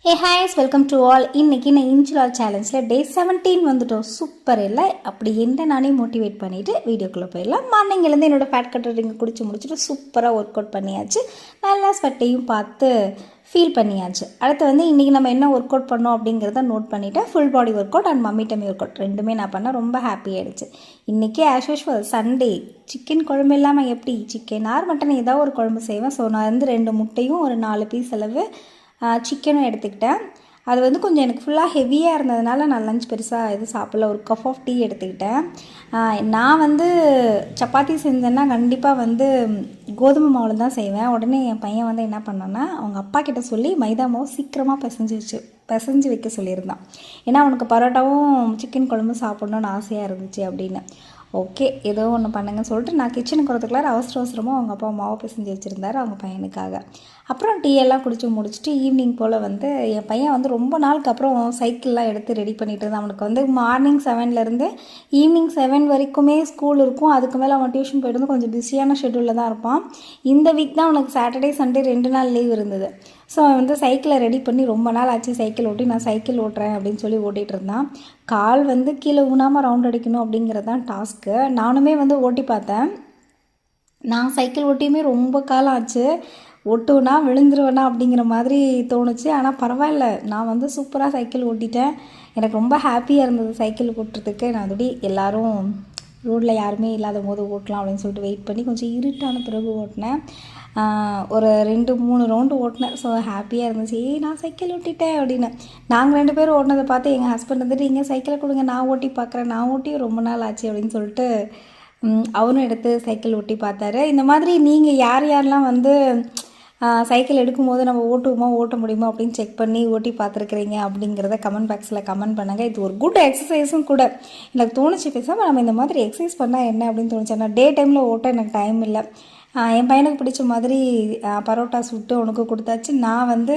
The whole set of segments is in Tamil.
ஹே ஹாய்ஸ் வெல்கம் டு ஆல். இன்றைக்கி நான் இன்ஜுலால் சேலஞ்சில் டே 17 வந்துட்டோம். சூப்பர் இல்லை அப்படி என்ன நானே மோட்டிவேட் பண்ணிவிட்டு வீடியோக்குள்ளே போயிடலாம். மார்னிங்லேருந்து என்னோடய ஃபேட் கட்டர் ட்ரிங்க் குடிச்சு முடிச்சுட்டு சூப்பராக ஒர்க் அவுட் பண்ணியாச்சு. நல்லா ஸ்வெட்டையும் பார்த்து ஃபீல் பண்ணியாச்சு. அடுத்து வந்து இன்றைக்கி நம்ம என்ன ஒர்க் அவுட் பண்ணோம் அப்படிங்கிறத நோட் பண்ணிவிட்டேன். Full body work out and mummy dummy work out ரெண்டுமே நான் பண்ணேன். ரொம்ப ஹாப்பி ஆகிடுச்சு. இன்றைக்கி ஆஸ் யூஷுவல் சண்டே சிக்கன் குழம்பு இல்லாமல் எப்படி சிக்கன் ஆர் மட்டன் ஏதாவது ஒரு குழம்பு செய்வேன். ஸோ நான் வந்து 2 முட்டையும் ஒரு 4 பீஸ் அளவு சிக்கனும் எடுத்துக்கிட்டேன். அது வந்து கொஞ்சம் எனக்கு ஃபுல்லாக ஹெவியாக இருந்ததுனால நான் லஞ்ச் பெருசாக எதுவும் சாப்பிடல. ஒரு கப் ஆஃப் டீ எடுத்துக்கிட்டேன். நான் வந்து சப்பாத்தி செஞ்சேன்னா கண்டிப்பாக வந்து கோதுமை மாவில் தான் செய்வேன். உடனே என் பையன் வந்து என்ன பண்ணான்னா அவங்க அப்பா கிட்ட சொல்லி மைதா மாவு சீக்கிரமாக பிசைஞ்சு வைக்க சொல்லியிருந்தான். ஏன்னா அவனுக்கு பரோட்டாவும் சிக்கன் குழம்பும் சாப்பிட்ணுன்னு ஆசையாக இருந்துச்சு அப்படின்னு. ஓகே ஏதோ ஒன்று பண்ணுங்கன்னு சொல்லிட்டு நான் கிச்சனுக்கு வரதுக்குள்ளார அவசரமாக அவங்க அப்பா மாவு பிசைஞ்சு வச்சுருந்தாரு அவங்க பையனுக்காக. அப்புறம் டீ எல்லாம் குடிச்சு முடிச்சுட்டு ஈவினிங் போல் வந்து என் பையன் வந்து ரொம்ப நாளுக்கு அப்புறம் சைக்கிள்லாம் எடுத்து ரெடி பண்ணிகிட்டு இருந்தான். அவனுக்கு வந்து மார்னிங் 7லேருந்து ஈவினிங் 7 வரைக்குமே ஸ்கூல் இருக்கும். அதுக்கு மேலே அவன் டியூஷன் போய்ட்டு வந்து கொஞ்சம் பிஸியான ஷெட்யூலில் தான் இருப்பான். இந்த வீக் தான் அவனுக்கு சாட்டர்டே சண்டே 2 நாள் லீவ் இருந்தது. ஸோ அவன் வந்து சைக்கிளை ரெடி பண்ணி ரொம்ப நாள் ஆச்சு சைக்கிள் ஓட்டி நான் சைக்கிள் ஓட்டுறேன் அப்படின்னு சொல்லி ஓட்டிகிட்டு இருந்தான். கால் வந்து கீழே ஊனாமல் ரவுண்ட் அடிக்கணும் அப்படிங்கிறது தான் டாஸ்க்கு. நானுமே வந்து ஓட்டி பார்த்தேன். நான் சைக்கிள் ஓட்டியுமே ரொம்ப காலம் ஆச்சு. ஓட்டுவேனா விழுந்துருவேனா அப்படிங்கிற மாதிரி தோணுச்சு. ஆனால் பரவாயில்ல, நான் வந்து சூப்பராக சைக்கிள் ஓட்டிட்டேன். எனக்கு ரொம்ப ஹாப்பியாக இருந்தது சைக்கிள் ஓட்டுறதுக்கு. நான் அதோடி எல்லோரும் ரோட்டில் யாருமே இல்லாத போது ஓட்டலாம் அப்படின்னு சொல்லிட்டு வெயிட் பண்ணி கொஞ்சம் இருட்டான பிறகு ஓட்டினேன். ஒரு 2-3 ரவுண்டு ஓட்டினேன். ஸோ ஹாப்பியாக இருந்துச்சு. நான் சைக்கிள் ஓட்டிட்டேன் அப்படின்னு. நாங்கள் 2 பேரும் ஓட்டினதை பார்த்து எங்கள் ஹஸ்பண்ட் வந்துட்டு இங்கே சைக்கிளை கொடுங்க நான் ஓட்டி பார்க்குறேன், நான் ஓட்டி ரொம்ப நாள் ஆச்சு அப்படின்னு சொல்லிட்டு அவரும் எடுத்து சைக்கிள் ஓட்டி பார்த்தாரு. இந்த மாதிரி நீங்கள் யாரெல்லாம் வந்து சைக்கிள் எடுக்கும்போது நம்ம ஓட்ட முடியுமா அப்படின்னு செக் பண்ணி ஓட்டி பார்த்துருக்குறீங்க அப்படிங்கிறத கமெண்ட் பாக்ஸில் கமெண்ட் பண்ணுங்கள். இது ஒரு குட் எக்ஸசைஸும் கூட. எனக்கு தோணுச்சு பேசாமல் நம்ம இந்த மாதிரி எக்ஸசைஸ் பண்ணால் என்ன அப்படின்னு தோணுச்சு. ஆனால் டே டைமில் ஓட்ட எனக்கு டைம் இல்லை. என் பையனுக்கு பிடிச்ச மாதிரி பரோட்டா சுட்டு உனக்கு கொடுத்தாச்சு. நான் வந்து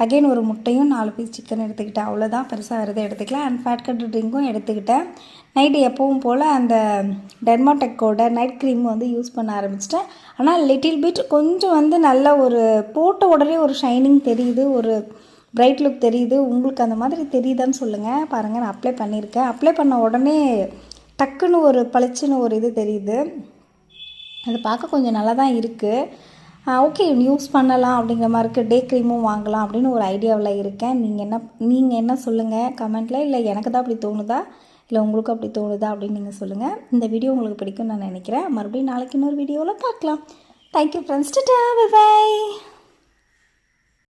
அகெயின் ஒரு முட்டையும் 4 பீஸ் சிக்கன் எடுத்துக்கிட்டேன். அவ்வளோதான், பெருசாக வருது எடுத்துக்கலாம். அண்ட் ஃபேட் கட் ட்ரிங்க்கும் எடுத்துக்கிட்டேன். நைட்டு எப்பவும் போல் அந்த டெர்மாடெக்கோட நைட் க்ரீம் வந்து யூஸ் பண்ண ஆரம்பிச்சிட்டேன். ஆனால் லிட்டில் பிட் கொஞ்சம் வந்து நல்ல ஒரு போட்ட உடனே ஒரு ஷைனிங் தெரியுது, ஒரு பிரைட் லுக் தெரியுது. உங்களுக்கு அந்த மாதிரி தெரியுதான்னு சொல்லுங்கள். பாருங்கள், நான் அப்ளை பண்ணியிருக்கேன். அப்ளை பண்ண உடனே டக்குன்னு ஒரு பளிச்சுன்னு ஒரு இது தெரியுது. அது பார்க்க கொஞ்சம் நல்லா தான் இருக்குது. ஓகே யூஸ் பண்ணலாம் அப்படிங்கிற மாதிரி இருக்குது. டே க்ரீமும் வாங்கலாம் அப்படின்னு ஒரு ஐடியாவில் இருக்கேன். நீங்கள் என்ன சொல்லுங்கள் கமெண்ட்டில். இல்லை எனக்கு தான் அப்படி தோணுதா, இல்லை உங்களுக்கு அப்படி தோணுதா அப்படின்னு நீங்கள் சொல்லுங்கள். இந்த வீடியோ உங்களுக்கு பிடிக்கும்னு நான் நினைக்கிறேன். மறுபடியும் நாளைக்கு இன்னொரு வீடியோவில் பார்க்கலாம். Thank you friends. Tata, bye by.